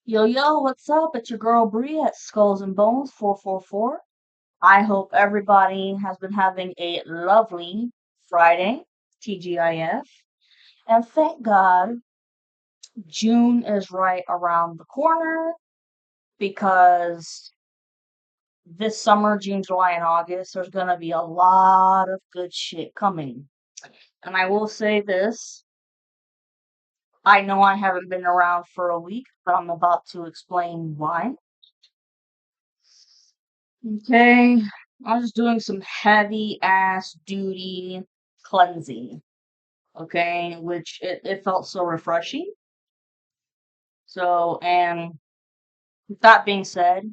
Yo, yo, what's up? It's your girl Bree at Skulls and Bones 444. I hope everybody has been having a lovely Friday, TGIF. And thank God June is right around the corner because this summer, June, July, and August, there's going to be a lot of good shit coming. And I will say this, I know I haven't been around for a week, but I'm about to explain why. Okay, I was just doing some heavy ass duty cleansing. Okay, which it felt so refreshing. So, and with that being said,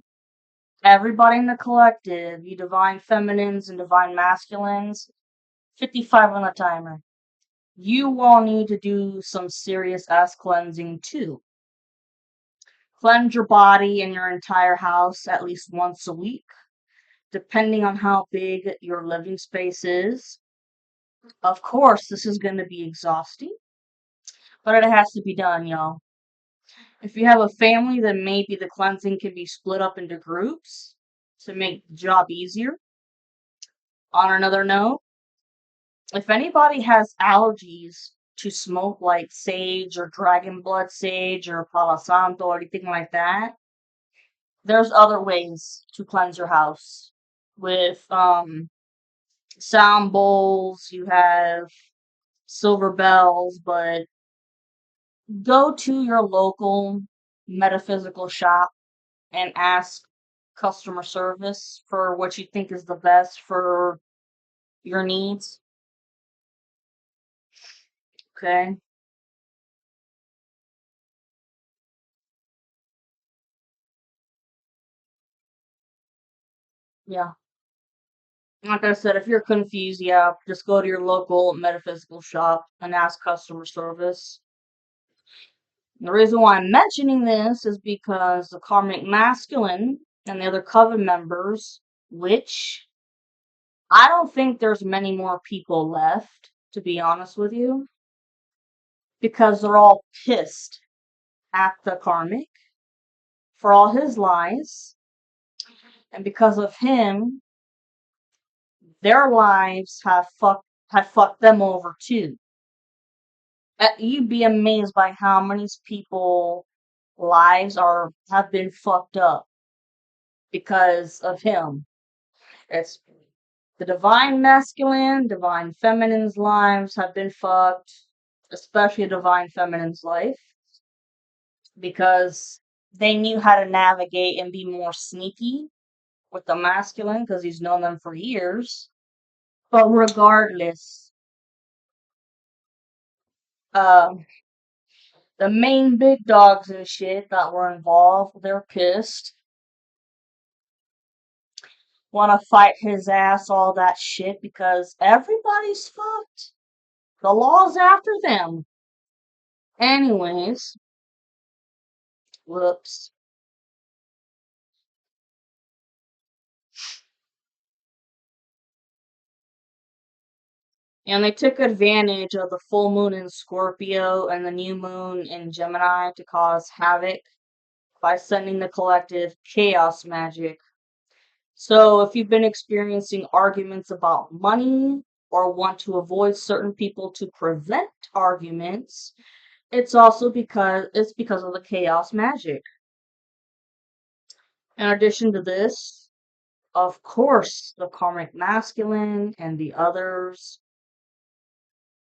everybody in the collective, you divine feminines and divine masculines, 55 on the timer. You all need to do some serious ass cleansing too. Cleanse your body and your entire house at least once a week, depending on how big your living space is. Of course, this is going to be exhausting, but it has to be done, y'all. If you have a family, then maybe the cleansing can be split up into groups to make the job easier. On another note, if anybody has allergies to smoke like sage or dragon blood sage or palo santo or anything like that, there's other ways to cleanse your house. With sound bowls, you have silver bells, but go to your local metaphysical shop and ask customer service for what you think is the best for your needs. Okay. Yeah. Like I said, if you're confused, yeah, just go to your local metaphysical shop and ask customer service. The reason why I'm mentioning this is because the karmic masculine and the other coven members, which I don't think there's many more people left, to be honest with you, because they're all pissed at the karmic for all his lies, and because of him, their lives have fucked them over too. You'd be amazed by how many people lives are have been fucked up because of him. It's the divine masculine, divine feminine's lives have been fucked, especially divine feminine's life, because they knew how to navigate and be more sneaky with the masculine because he's known them for years. But regardless, um, the main big dogs and shit that were involved, they're pissed. Want to fight his ass, all that shit, because everybody's fucked. The law's after them. Anyways, whoops. And they took advantage of the full moon in Scorpio and the new moon in Gemini to cause havoc by sending the collective chaos magic. So if you've been experiencing arguments about money or want to avoid certain people to prevent arguments, it's because of the chaos magic. In addition to this, of course, the karmic masculine and the others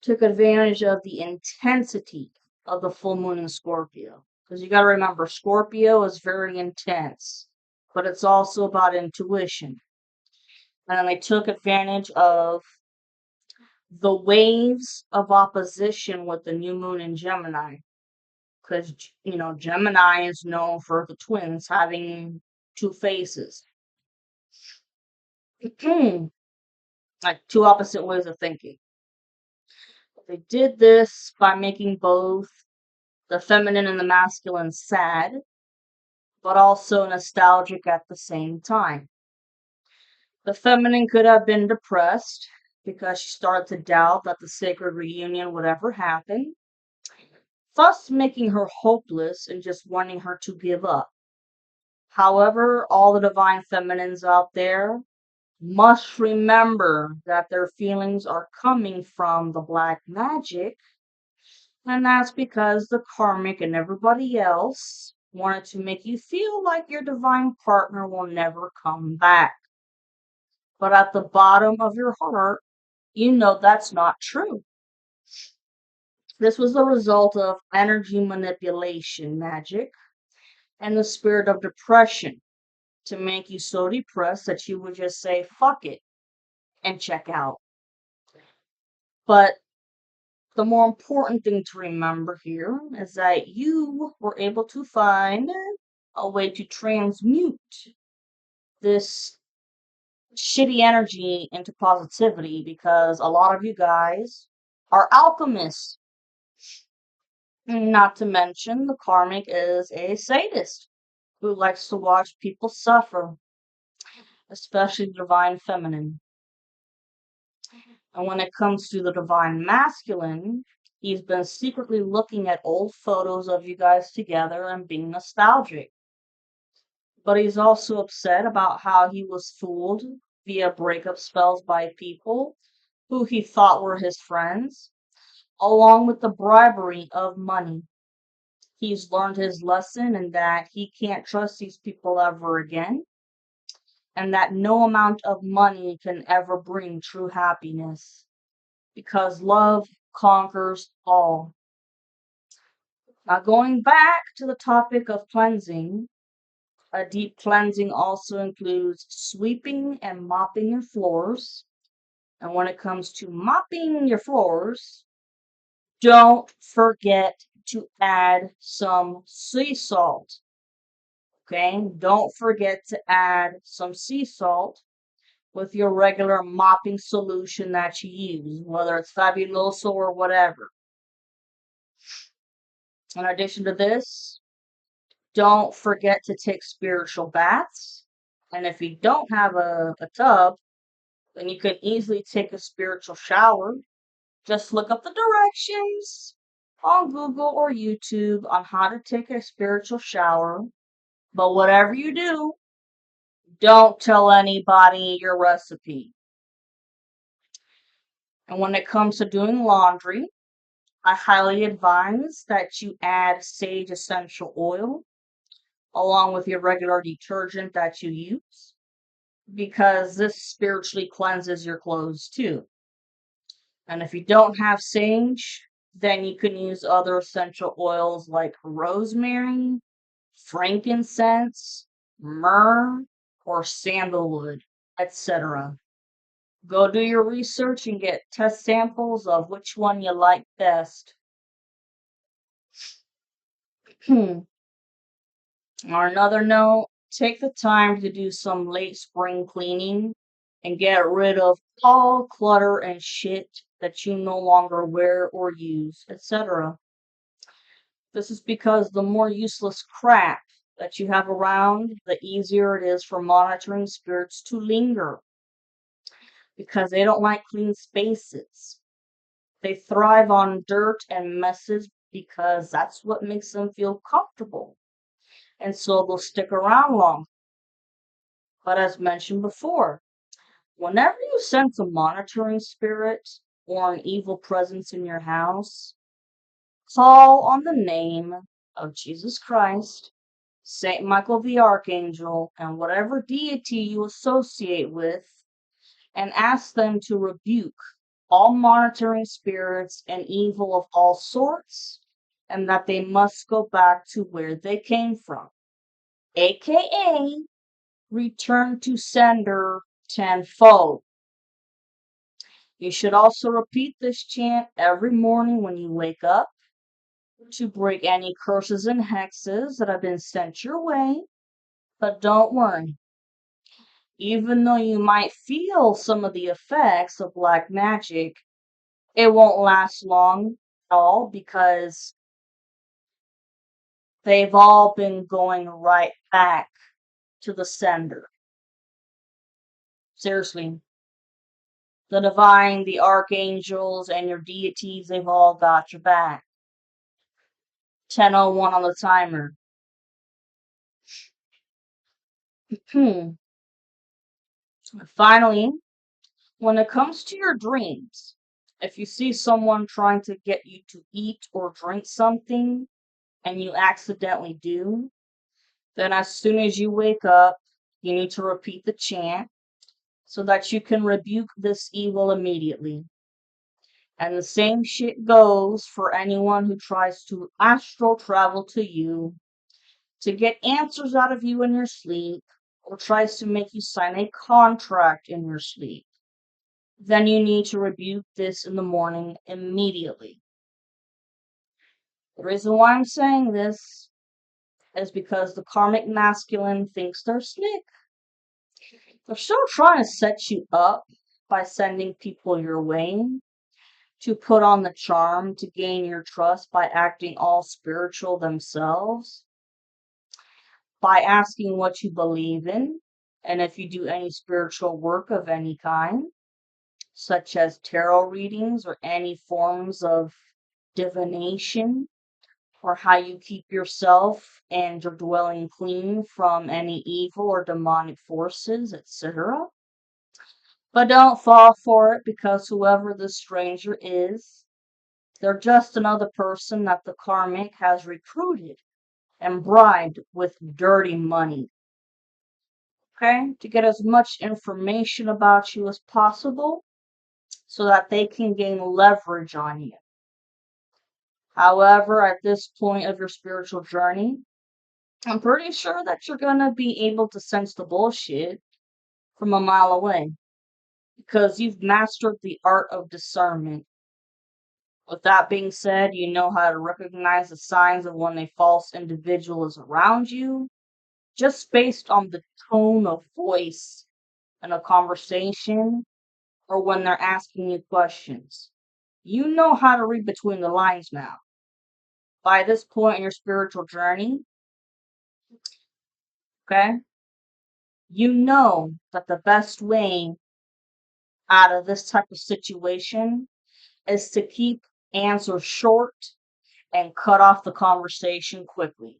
took advantage of the intensity of the full moon in Scorpio. Because you got to remember, Scorpio is very intense, but it's also about intuition. And then they took advantage of the waves of opposition with the new moon in Gemini. Because, Gemini is known for the twins having two faces. Like two opposite ways of thinking. They did this by making both the feminine and the masculine sad, but also nostalgic at the same time. The feminine could have been depressed because she started to doubt that the sacred reunion would ever happen. thus making her hopeless and just wanting her to give up. However, all the divine feminines out there must remember that their feelings are coming from the black magic, and that's because the karmic and everybody else wanted to make you feel like your divine partner will never come back. But at the bottom of your heart, you know that's not true. This was the result of energy manipulation magic and the spirit of depression to make you so depressed that you would just say, fuck it, and check out. But the more important thing to remember here is that you were able to find a way to transmute this shitty energy into positivity because a lot of you guys are alchemists. Not to mention, the karmic is a sadist who likes to watch people suffer, especially the divine feminine. And when it comes to the divine masculine, he's been secretly looking at old photos of you guys together and being nostalgic. But he's also upset about how he was fooled via breakup spells by people who he thought were his friends, along with the bribery of money. He's learned his lesson and that he can't trust these people ever again, and that no amount of money can ever bring true happiness because love conquers all. Now, going back to the topic of cleansing, a deep cleansing also includes sweeping and mopping your floors. And when it comes to mopping your floors, don't forget to add some sea salt. Okay? Don't forget to add some sea salt with your regular mopping solution that you use, whether it's Fabuloso or whatever. In addition to this, don't forget to take spiritual baths. And if you don't have a tub, then you can easily take a spiritual shower. Just look up the directions on Google or YouTube on how to take a spiritual shower. But whatever you do, don't tell anybody your recipe. And when it comes to doing laundry, I highly advise that you add sage essential oil along with your regular detergent that you use because this spiritually cleanses your clothes too. And if you don't have sage, then you can use other essential oils like rosemary, frankincense, myrrh, or sandalwood, etc. Go do your research and get test samples of which one you like best. On another note, take the time to do some late spring cleaning and get rid of all clutter and shit that you no longer wear or use, etc. This is because the more useless crap that you have around, the easier it is for monitoring spirits to linger because they don't like clean spaces. They thrive on dirt and messes because that's what makes them feel comfortable. And so they'll stick around long. But as mentioned before, whenever you sense a monitoring spirit or an evil presence in your house, call on the name of Jesus Christ, Saint Michael the Archangel, and whatever deity you associate with, and ask them to rebuke all monitoring spirits and evil of all sorts, and that they must go back to where they came from, aka return to sender tenfold. You should also repeat this chant every morning when you wake up to break any curses and hexes that have been sent your way. But don't worry, even though you might feel some of the effects of black magic, it won't last long at all because they've all been going right back to the sender. Seriously. The divine, the archangels, and your deities, they've all got your back. 10:01 on the timer. Finally, when it comes to your dreams, if you see someone trying to get you to eat or drink something and you accidentally do, then as soon as you wake up, you need to repeat the chant so that you can rebuke this evil immediately. And the same shit goes for anyone who tries to astral travel to you to get answers out of you in your sleep or tries to make you sign a contract in your sleep. Then you need to rebuke this in the morning immediately. The reason why I'm saying this is because the karmic masculine thinks they're slick. They're still trying to set you up by sending people your way to put on the charm to gain your trust by acting all spiritual themselves, by asking what you believe in, and if you do any spiritual work of any kind, such as tarot readings or any forms of divination, or how you keep yourself and your dwelling clean from any evil or demonic forces, etc. But don't fall for it because whoever this stranger is, they're just another person that the karmic has recruited and bribed with dirty money. Okay? To get as much information about you as possible so that they can gain leverage on you. However, at this point of your spiritual journey, I'm pretty sure that you're gonna be able to sense the bullshit from a mile away because you've mastered the art of discernment. With that being said, you know how to recognize the signs of when a false individual is around you just based on the tone of voice in a conversation or when they're asking you questions. You know how to read between the lines now. By this point in your spiritual journey, okay, you know that the best way out of this type of situation is to keep answers short and cut off the conversation quickly.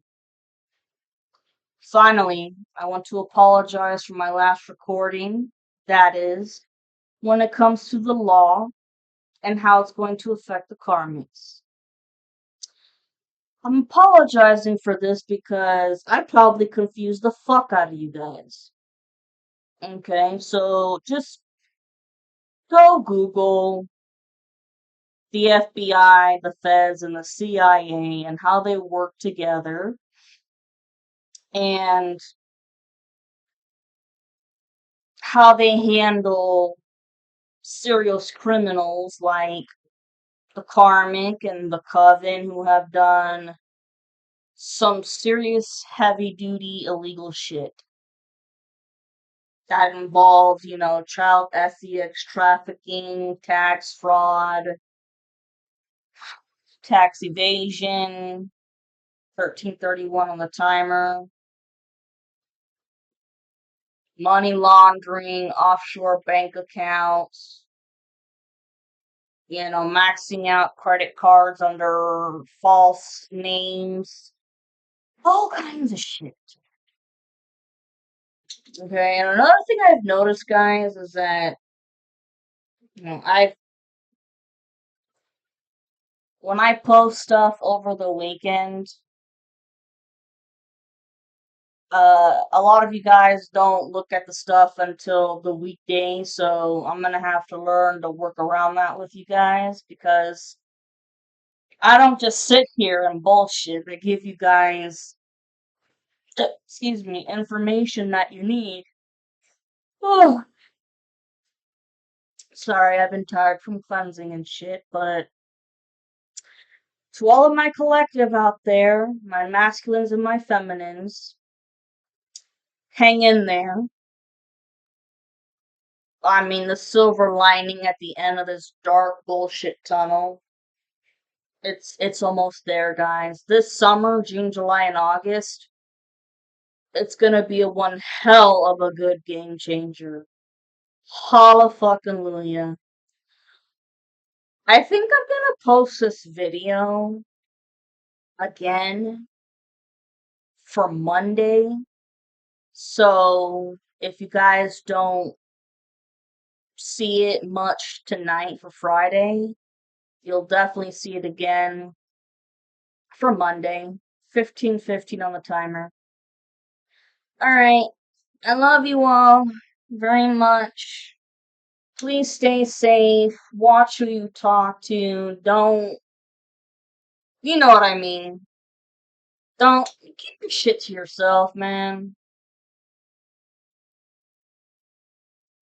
Finally, I want to apologize for my last recording. That is, when it comes to the law and how it's going to affect the karmics. I'm apologizing for this because I probably confused the fuck out of you guys. Okay, so just go Google the FBI, the feds, and the CIA and how they work together and how they handle serious criminals like the karmic and the coven who have done some serious heavy duty illegal shit that involves, child sex trafficking, tax fraud, tax evasion, 1331 on the timer, money laundering, offshore bank accounts, maxing out credit cards under false names, all kinds of shit. Okay, and another thing I've noticed, guys, is that I when I post stuff over the weekend, a lot of you guys don't look at the stuff until the weekday, so I'm gonna have to learn to work around that with you guys because I don't just sit here and bullshit. I give you guys, excuse me, information that you need. Oh, sorry, I've been tired from cleansing and shit, but to all of my collective out there, my masculines and my feminines, hang in there. I mean, the silver lining at the end of this dark bullshit tunnel. It's almost there, guys. This summer, June, July, and August, it's gonna be a one hell of a good game changer. Holla fucking Luya. I think I'm gonna post this video again for Monday. So if you guys don't see it much tonight for Friday, you'll definitely see it again for Monday. 15:15 on the timer. Alright. I love you all very much. Please stay safe. Watch who you talk to. Don't. You know what I mean. Don't keep your shit to yourself, man.